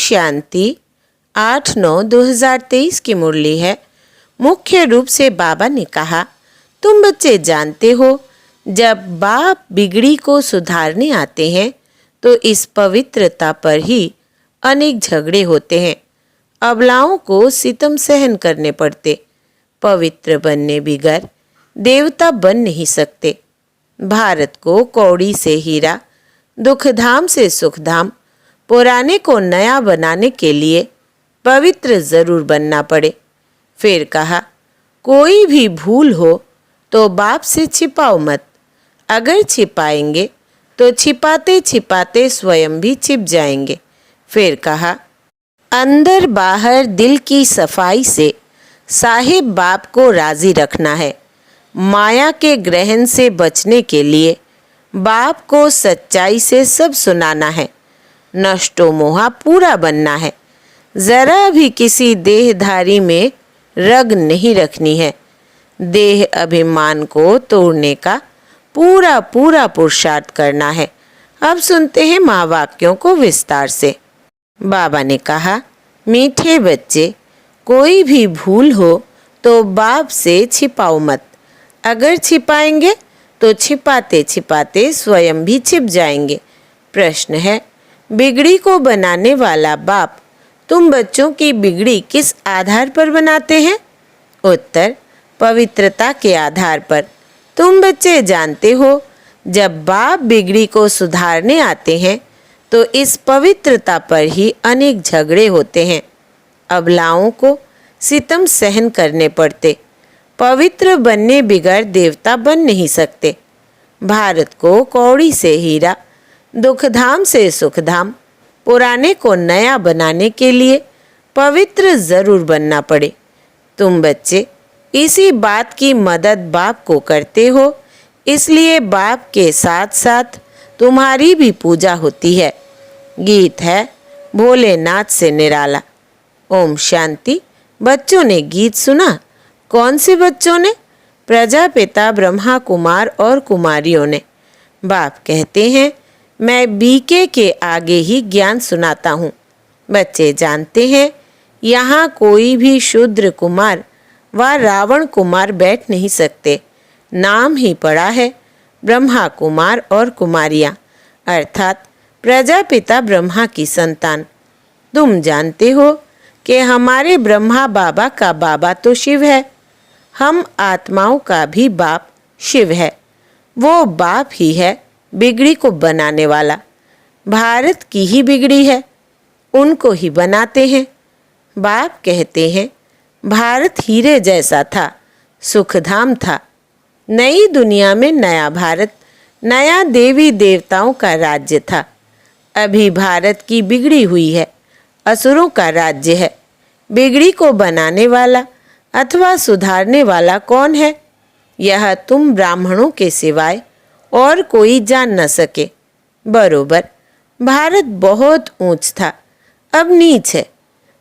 शांति 8/9/2023 की मुरली है। मुख्य रूप से बाबा ने कहा, तुम बच्चे जानते हो, जब बाप बिगड़ी को सुधारने आते हैं तो इस पवित्रता पर ही अनेक झगड़े होते हैं। अबलाओं को सितम सहन करने पड़ते। पवित्र बनने बिगर देवता बन नहीं सकते। भारत को कौड़ी से हीरा, दुखधाम से सुखधाम, पुराने को नया बनाने के लिए पवित्र जरूर बनना पड़े। फिर कहा, कोई भी भूल हो तो बाप से छिपाओ मत। अगर छिपाएंगे तो छिपाते छिपाते स्वयं भी छिप जाएंगे। फिर कहा, अंदर बाहर दिल की सफाई से साहिब बाप को राजी रखना है। माया के ग्रहण से बचने के लिए बाप को सच्चाई से सब सुनाना है। नष्टो मोहा पूरा बनना है। जरा भी किसी देहधारी में रग नहीं रखनी है। देह अभिमान को तोड़ने का पूरा पूरा पुरुषार्थ करना है। अब सुनते हैं महावाक्यों को विस्तार से। बाबा ने कहा, मीठे बच्चे, कोई भी भूल हो तो बाप से छिपाओ मत। अगर छिपाएंगे तो छिपाते छिपाते स्वयं भी छिप जाएंगे। प्रश्न है, बिगड़ी को बनाने वाला बाप तुम बच्चों की बिगड़ी किस आधार पर बनाते हैं? उत्तर, पवित्रता के आधार पर। तुम बच्चे जानते हो, जब बाप बिगड़ी को सुधारने आते हैं तो इस पवित्रता पर ही अनेक झगड़े होते हैं। अबलाओं को सितम सहन करने पड़ते। पवित्र बनने बिगर देवता बन नहीं सकते। भारत को कौड़ी से हीरा, दुखधाम से सुखधाम, पुराने को नया बनाने के लिए पवित्र जरूर बनना पड़े। तुम बच्चे इसी बात की मदद बाप को करते हो, इसलिए बाप के साथ साथ तुम्हारी भी पूजा होती है। गीत है भोलेनाथ से निराला। ओम शांति। बच्चों ने गीत सुना। कौन से बच्चों ने? प्रजापिता ब्रह्मा कुमार और कुमारियों ने। बाप कहते हैं, मैं बीके के आगे ही ज्ञान सुनाता हूँ। बच्चे जानते हैं, यहाँ कोई भी शूद्र कुमार व रावण कुमार बैठ नहीं सकते। नाम ही पड़ा है ब्रह्मा कुमार और कुमारियाँ, अर्थात प्रजापिता ब्रह्मा की संतान। तुम जानते हो कि हमारे ब्रह्मा बाबा का बाबा तो शिव है। हम आत्माओं का भी बाप शिव है। वो बाप ही है बिगड़ी को बनाने वाला। भारत की ही बिगड़ी है, उनको ही बनाते हैं। बाप कहते हैं, भारत हीरे जैसा था, सुखधाम था। नई दुनिया में नया भारत, नया देवी देवताओं का राज्य था। अभी भारत की बिगड़ी हुई है, असुरों का राज्य है। बिगड़ी को बनाने वाला अथवा सुधारने वाला कौन है? यह तुम ब्राह्मणों के सिवाय और कोई जान न सके। बरोबर, भारत बहुत ऊंच था, अब नीच है।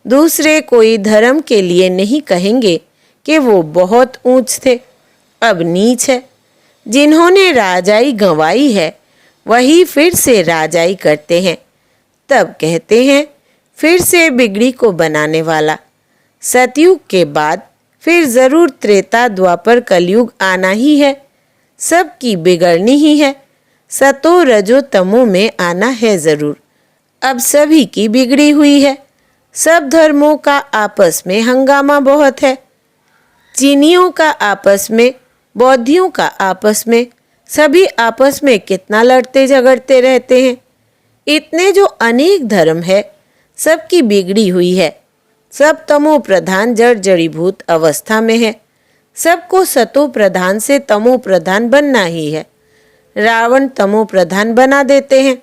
दूसरे कोई धर्म के लिए नहीं कहेंगे कि वो बहुत ऊंच थे, अब नीच है। जिन्होंने राजाई गंवाई है वही फिर से राजाई करते हैं। तब कहते हैं, फिर से बिगड़ी को बनाने वाला। सतयुग के बाद फिर जरूर त्रेता द्वापर कलयुग आना ही है। सबकी बिगड़नी ही है। सतो रजो तमो में आना है जरूर। अब सभी की बिगड़ी हुई है। सब धर्मों का आपस में हंगामा बहुत है। चीनियों का आपस में, बौद्धियों का आपस में, सभी आपस में कितना लड़ते झगड़ते रहते हैं। इतने जो अनेक धर्म है, सबकी बिगड़ी हुई है। सब तमो प्रधान जड़ जड़ीभूत अवस्था में है। सबको सतो प्रधान से तमो प्रधान बनना ही है। रावण तमो प्रधान बना देते हैं,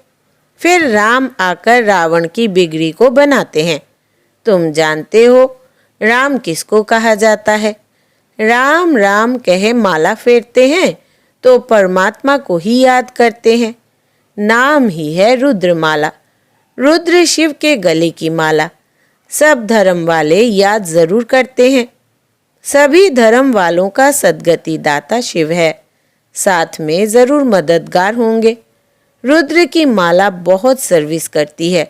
फिर राम आकर रावण की बिगड़ी को बनाते हैं। तुम जानते हो राम किसको कहा जाता है? राम राम कहे माला फेरते हैं तो परमात्मा को ही याद करते हैं। नाम ही है रुद्रमाला। रुद्र शिव के गले की माला। सब धर्म वाले याद जरूर करते हैं। सभी धर्म वालों का सद्गति दाता शिव है, साथ में जरूर मददगार होंगे। रुद्र की माला बहुत सर्विस करती है।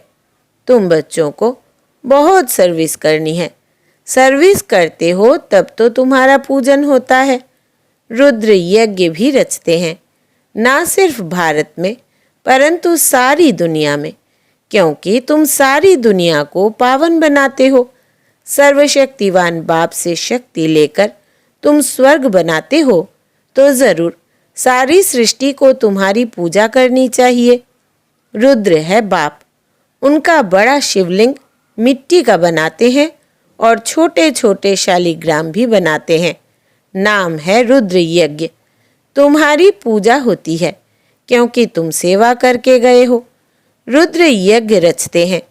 तुम बच्चों को बहुत सर्विस करनी है। सर्विस करते हो तब तो तुम्हारा पूजन होता है। रुद्र यज्ञ भी रचते हैं, ना सिर्फ भारत में परंतु सारी दुनिया में, क्योंकि तुम सारी दुनिया को पावन बनाते हो। सर्वशक्तिवान बाप से शक्ति लेकर तुम स्वर्ग बनाते हो तो जरूर सारी सृष्टि को तुम्हारी पूजा करनी चाहिए। रुद्र है बाप, उनका बड़ा शिवलिंग मिट्टी का बनाते हैं और छोटे छोटे शालिग्राम भी बनाते हैं। नाम है रुद्र यज्ञ। तुम्हारी पूजा होती है क्योंकि तुम सेवा करके गए हो। रुद्र यज्ञ रचते हैं,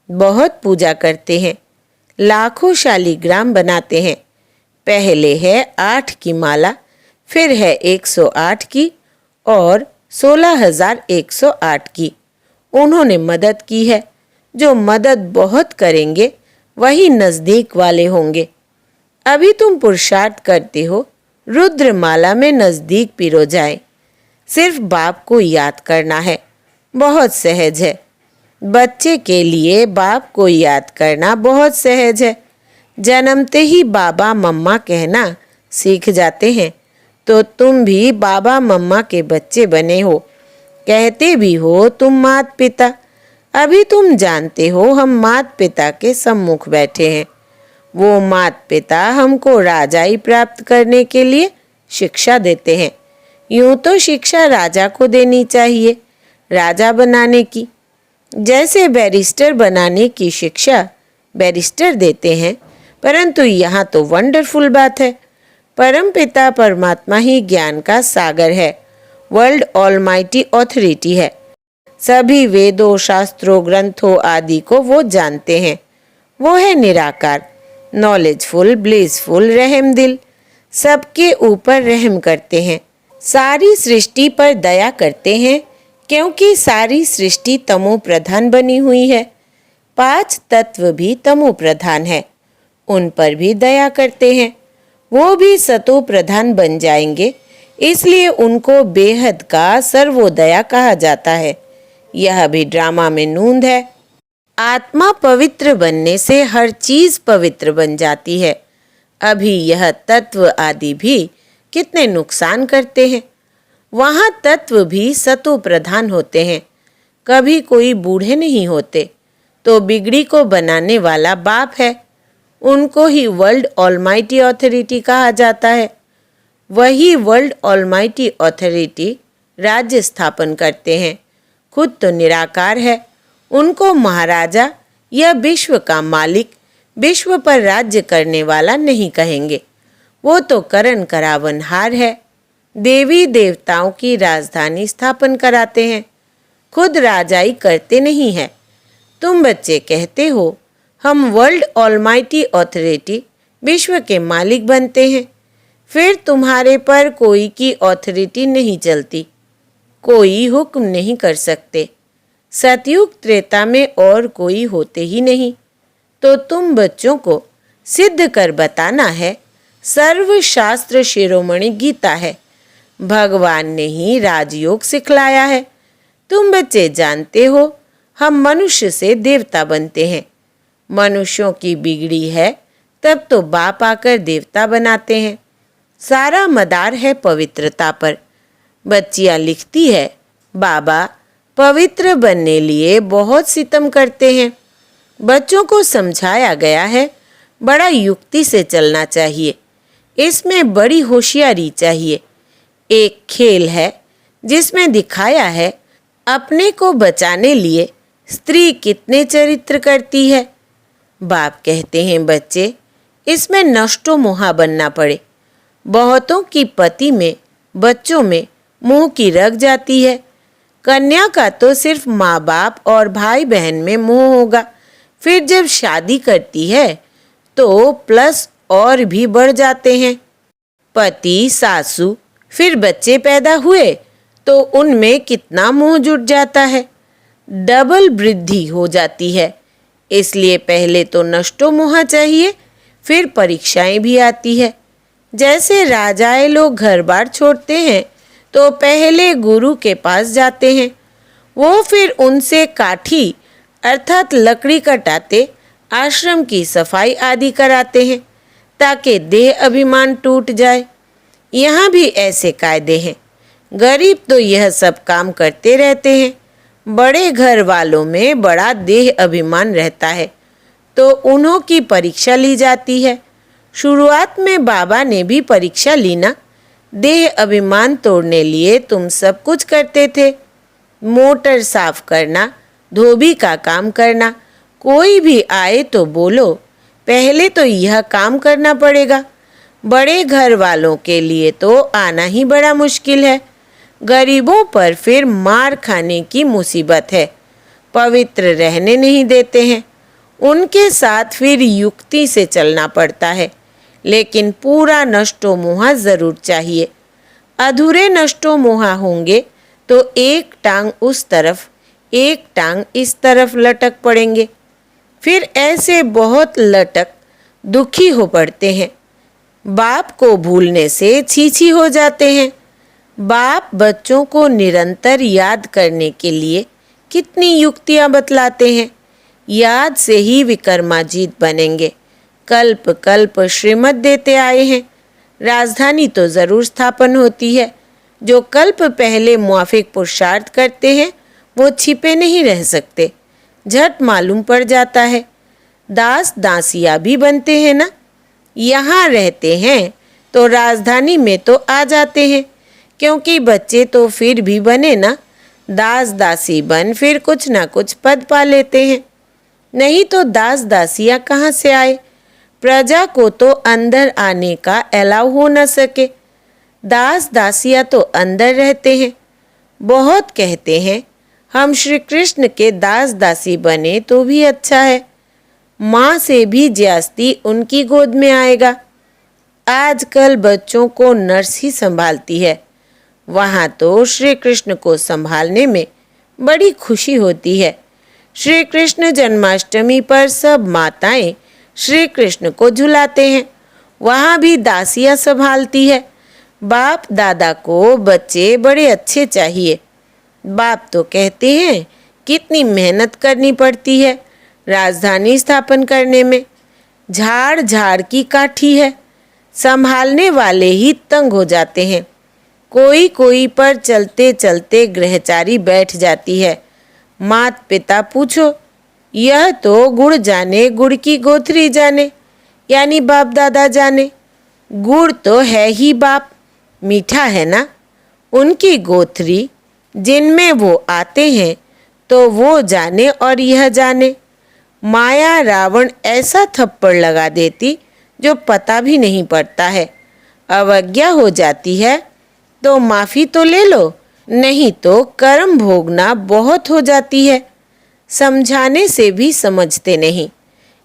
बहुत पूजा करते हैं, लाखों शालिग्राम बनाते हैं। पहले है 8 की माला, फिर है 108 की और 16,108 की। उन्होंने मदद की है। जो मदद बहुत करेंगे वही नजदीक वाले होंगे। अभी तुम पुरुषार्थ करते हो रुद्रमाला में नजदीक पिरो जाए। सिर्फ बाप को याद करना है, बहुत सहज है। बच्चे के लिए बाप को याद करना बहुत सहज है। जन्मते ही बाबा मम्मा कहना सीख जाते हैं, तो तुम भी बाबा मम्मा के बच्चे बने हो। कहते भी हो तुम मात पिता। अभी तुम जानते हो हम मात पिता के सम्मुख बैठे हैं। वो मात पिता हमको राजाई प्राप्त करने के लिए शिक्षा देते हैं। यूं तो शिक्षा राजा को देनी चाहिए, राजा बनाने की। जैसे बैरिस्टर बनाने की शिक्षा बैरिस्टर देते हैं, परंतु यहाँ तो वंडरफुल बात है। परम पिता परमात्मा ही ज्ञान का सागर है, वर्ल्ड ऑलमाइटी ऑथोरिटी है। सभी वेदों, शास्त्रों, ग्रंथों आदि को वो जानते हैं। वो है निराकार, नॉलेजफुल, ब्लिसफुल, रहम दिल, सबके ऊपर रहम करते हैं। सारी सृष्टि पर दया करते हैं क्योंकि सारी सृष्टि तमो प्रधान बनी हुई है। 5 तत्व भी तमो प्रधान है, उन पर भी दया करते हैं। वो भी सतो प्रधान बन जाएंगे, इसलिए उनको बेहद का सर्वोदया कहा जाता है। यह भी ड्रामा में नूंद है। आत्मा पवित्र बनने से हर चीज पवित्र बन जाती है। अभी यह तत्व आदि भी कितने नुकसान करते हैं। वहाँ तत्व भी सतो प्रधान होते हैं, कभी कोई बूढ़े नहीं होते। तो बिगड़ी को बनाने वाला बाप है, उनको ही वर्ल्ड ऑलमाइटी ऑथोरिटी कहा जाता है। वही वर्ल्ड ऑलमाइटी ऑथोरिटी राज्य स्थापन करते हैं। खुद तो निराकार है, उनको महाराजा या विश्व का मालिक, विश्व पर राज्य करने वाला नहीं कहेंगे। वो तो करण करावनहार है, देवी देवताओं की राजधानी स्थापन कराते हैं, खुद राजाई करते नहीं है। तुम बच्चे कहते हो हम वर्ल्ड ऑलमाइटी ऑथोरिटी, विश्व के मालिक बनते हैं, फिर तुम्हारे पर कोई की ऑथोरिटी नहीं चलती, कोई हुक्म नहीं कर सकते। सतयुग त्रेता में और कोई होते ही नहीं। तो तुम बच्चों को सिद्ध कर बताना है। सर्वशास्त्र शिरोमणि गीता है, भगवान ने ही राजयोग सिखलाया है। तुम बच्चे जानते हो हम मनुष्य से देवता बनते हैं। मनुष्यों की बिगड़ी है तब तो बाप आकर देवता बनाते हैं। सारा मदार है पवित्रता पर। बच्चियां लिखती है, बाबा पवित्र बनने लिए बहुत सितम करते हैं। बच्चों को समझाया गया है बड़ा युक्ति से चलना चाहिए, इसमें बड़ी होशियारी चाहिए। एक खेल है जिसमें दिखाया है अपने को बचाने लिए स्त्री कितने चरित्र करती है। बाप कहते हैं बच्चे इसमें नष्टो मोहा बनना पड़े। बहुतों की पति में, बच्चों में मोह की रग जाती है। कन्या का तो सिर्फ माँ बाप और भाई बहन में मोह होगा, फिर जब शादी करती है तो प्लस और भी बढ़ जाते हैं। पति, सासू, फिर बच्चे पैदा हुए तो उनमें कितना मोह जुट जाता है, डबल वृद्धि हो जाती है। इसलिए पहले तो नष्टो मोहा चाहिए, फिर परीक्षाएं भी आती है। जैसे राजाए लोग घर बार छोड़ते हैं तो पहले गुरु के पास जाते हैं, वो फिर उनसे काठी अर्थात लकड़ी कटाते, आश्रम की सफाई आदि कराते हैं ताकि देह अभिमान टूट जाए। यहाँ भी ऐसे कायदे हैं। गरीब तो यह सब काम करते रहते हैं। बड़े घर वालों में बड़ा देह अभिमान रहता है तो उन्हों की परीक्षा ली जाती है। शुरुआत में बाबा ने भी परीक्षा ली ना। देह अभिमान तोड़ने लिए तुम सब कुछ करते थे। मोटर साफ करना, धोबी का काम करना, कोई भी आए तो बोलो पहले तो यह काम करना पड़ेगा। बड़े घर वालों के लिए तो आना ही बड़ा मुश्किल है। गरीबों पर फिर मार खाने की मुसीबत है। पवित्र रहने नहीं देते हैं। उनके साथ फिर युक्ति से चलना पड़ता है, लेकिन पूरा नष्टो मोहा जरूर चाहिए। अधूरे नष्टो मोहा होंगे तो एक टांग उस तरफ, एक टांग इस तरफ लटक पड़ेंगे। फिर ऐसे बहुत लटक दुखी हो पड़ते हैं। बाप को भूलने से छीछी हो जाते हैं। बाप बच्चों को निरंतर याद करने के लिए कितनी युक्तियां बतलाते हैं। याद से ही विक्रमाजीत बनेंगे। कल्प कल्प श्रीमत देते आए हैं। राजधानी तो जरूर स्थापन होती है। जो कल्प पहले मुआफिक पुरुषार्थ करते हैं वो छिपे नहीं रह सकते, झट मालूम पड़ जाता है। दास दासिया भी बनते हैं ना। यहाँ रहते हैं तो राजधानी में तो आ जाते हैं, क्योंकि बच्चे तो फिर भी बने ना। दास दासी बन फिर कुछ ना कुछ पद पा लेते हैं। नहीं तो दास दासियाँ कहाँ से आए। प्रजा को तो अंदर आने का अलाउ हो न सके। दास दासियाँ तो अंदर रहते हैं। बहुत कहते हैं हम श्री कृष्ण के दास दासी बने तो भी अच्छा है। माँ से भी ज्यास्ती उनकी गोद में आएगा। आजकल बच्चों को नर्स ही संभालती है। वहाँ तो श्री कृष्ण को संभालने में बड़ी खुशी होती है। श्री कृष्ण जन्माष्टमी पर सब माताएं श्री कृष्ण को झुलाते हैं। वहाँ भी दासियाँ संभालती है। बाप दादा को बच्चे बड़े अच्छे चाहिए। बाप तो कहते हैं कितनी मेहनत करनी पड़ती है राजधानी स्थापन करने में। झाड़ झाड़ की काठी है। संभालने वाले ही तंग हो जाते हैं। कोई कोई पर चलते चलते ग्रहचारी बैठ जाती है। मात पिता पूछो, यह तो गुड़ जाने गुड़ की गोथरी जाने, यानी बाप दादा जाने। गुड़ तो है ही बाप, मीठा है ना। उनकी गोथरी जिनमें वो आते हैं तो वो जाने और यह जाने। माया रावण ऐसा थप्पड़ लगा देती जो पता भी नहीं पड़ता है। अवज्ञा हो जाती है तो माफ़ी तो ले लो, नहीं तो कर्म भोगना बहुत हो जाती है। समझाने से भी समझते नहीं।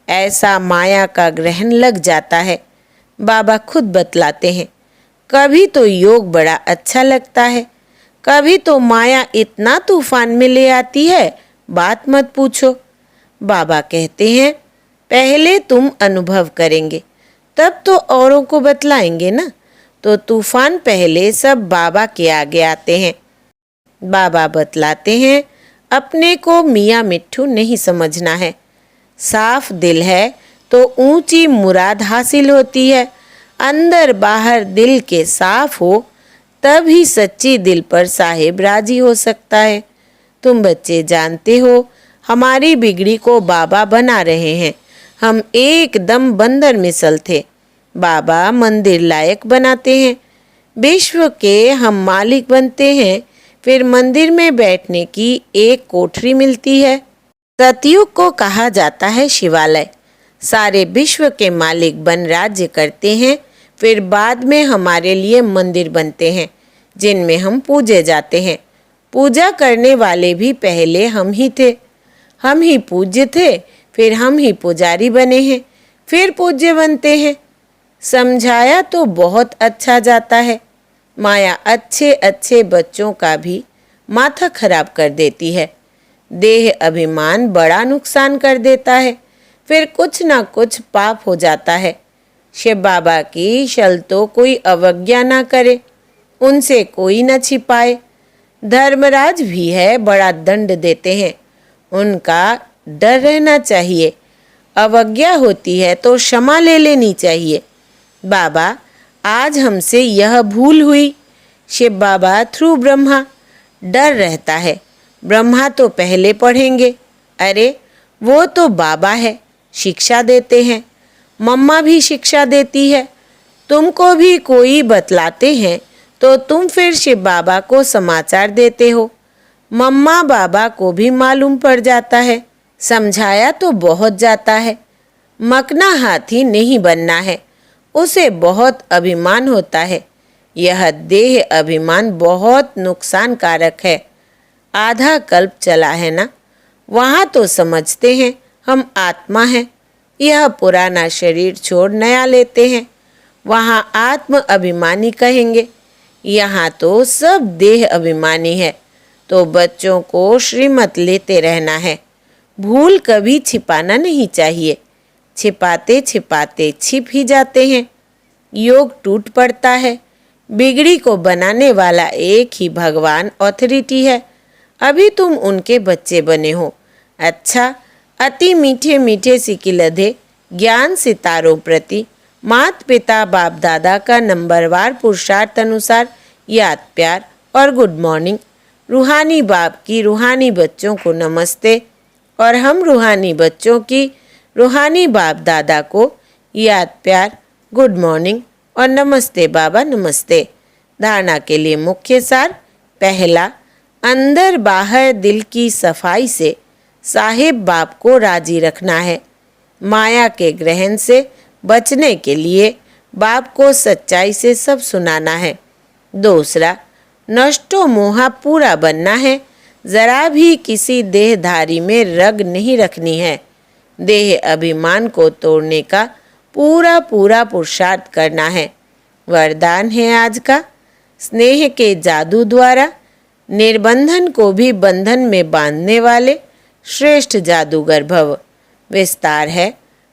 ऐसा माया का ग्रहण लग जाता है। बाबा खुद बतलाते हैं, कभी तो योग बड़ा अच्छा लगता है, कभी तो माया इतना तूफान में ले आती है बात मत पूछो। बाबा कहते हैं पहले तुम अनुभव करेंगे तब तो औरों को बतलाएंगे ना। तो तूफान पहले सब बाबा के आगे आते हैं। बाबा बतलाते हैं अपने को मियाँ मिट्ठू नहीं समझना है। साफ दिल है तो ऊंची मुराद हासिल होती है। अंदर बाहर दिल के साफ हो तब ही सच्ची दिल पर साहेब राजी हो सकता है। तुम बच्चे जानते हो हमारी बिगड़ी को बाबा बना रहे हैं। हम एकदम बंदर मिसल थे। बाबा मंदिर लायक बनाते हैं। विश्व के हम मालिक बनते हैं। फिर मंदिर में बैठने की एक कोठरी मिलती है। सतयुग को कहा जाता है शिवालय। सारे विश्व के मालिक बन राज्य करते हैं। फिर बाद में हमारे लिए मंदिर बनते हैं जिनमें हम पूजे जाते हैं। पूजा करने वाले भी पहले हम ही थे। हम ही पूज्य थे, फिर हम ही पुजारी बने हैं, फिर पूज्य बनते हैं। समझाया तो बहुत अच्छा जाता है। माया अच्छे अच्छे बच्चों का भी माथा खराब कर देती है। देह अभिमान बड़ा नुकसान कर देता है। फिर कुछ ना कुछ पाप हो जाता है। शिव बाबा की शल तो कोई अवज्ञा ना करे, उनसे कोई न छिपाए। धर्मराज भी है, बड़ा दंड देते हैं। उनका डर रहना चाहिए। अवज्ञा होती है तो क्षमा ले लेनी चाहिए। बाबा, आज हमसे यह भूल हुई। शिव बाबा थ्रू ब्रह्मा। डर रहता है, ब्रह्मा तो पहले पढ़ेंगे। अरे वो तो बाबा है, शिक्षा देते हैं। मम्मा भी शिक्षा देती है। तुमको भी कोई बतलाते हैं तो तुम फिर शिव बाबा को समाचार देते हो। मम्मा बाबा को भी मालूम पड़ जाता है, समझाया तो बहुत जाता है। मकना हाथी नहीं बनना है, उसे बहुत अभिमान होता है। यह देह अभिमान बहुत नुकसानकारक है। आधा कल्प चला है ना, वहाँ तो समझते हैं हम आत्मा हैं। यह पुराना शरीर छोड़ नया लेते हैं, वहाँ आत्म अभिमानी कहेंगे। यहाँ तो सब देह अभिमानी है। तो बच्चों को श्रीमत लेते रहना है। भूल कभी छिपाना नहीं चाहिए, छिपाते छिपाते छिप ही जाते हैं। योग टूट पड़ता है। बिगड़ी को बनाने वाला एक ही भगवान अथॉरिटी है। अभी तुम उनके बच्चे बने हो। अच्छा, अति मीठे मीठे सिकिलधे ज्ञान सितारों प्रति मात पिता बाप दादा का नंबरवार पुरुषार्थ अनुसार याद प्यार और गुड मॉर्निंग। रूहानी बाप की रूहानी बच्चों को नमस्ते और हम रूहानी बच्चों की रूहानी बाप दादा को याद प्यार, गुड मॉर्निंग और नमस्ते बाबा नमस्ते। धारणा के लिए मुख्य सार। पहला, अंदर बाहर दिल की सफाई से साहिब बाप को राजी रखना है। माया के ग्रहण से बचने के लिए बाप को सच्चाई से सब सुनाना है। दूसरा, नष्टो मोहा पूरा बनना है। जरा भी किसी देहधारी में रग नहीं रखनी है। देह अभिमान को तोड़ने का पूरा पूरा पुरुषार्थ करना है। वरदान है आज का, स्नेह के जादू द्वारा निर्बंधन को भी बंधन में बांधने वाले श्रेष्ठ जादूगर भव। विस्तार है,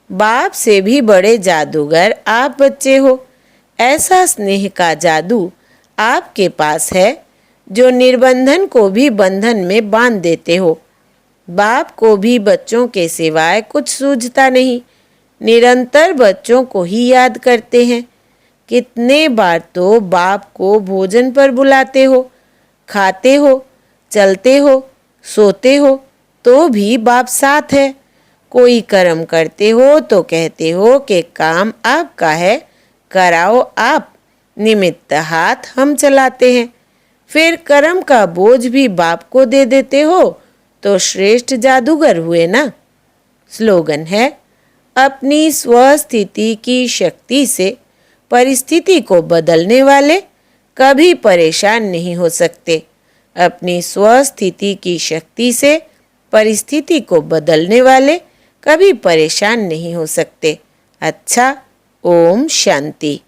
बाप से भी बड़े जादूगर आप बच्चे हो। ऐसा स्नेह का जादू आपके पास है जो निर्बंधन को भी बंधन में बांध देते हो। बाप को भी बच्चों के सिवाय कुछ सूझता नहीं, निरंतर बच्चों को ही याद करते हैं। कितने बार तो बाप को भोजन पर बुलाते हो, खाते हो, चलते हो, सोते हो, तो भी बाप साथ है। कोई कर्म करते हो तो कहते हो कि काम आपका है, कराओ आप, निमित्त हाथ हम चलाते हैं। फिर कर्म का बोझ भी बाप को दे देते हो तो श्रेष्ठ जादूगर हुए ना। स्लोगन है, अपनी स्वस्थिति की शक्ति से परिस्थिति को बदलने वाले कभी परेशान नहीं हो सकते। अपनी स्वस्थिति की शक्ति से परिस्थिति को बदलने वाले कभी परेशान नहीं हो सकते। अच्छा, ओम शांति।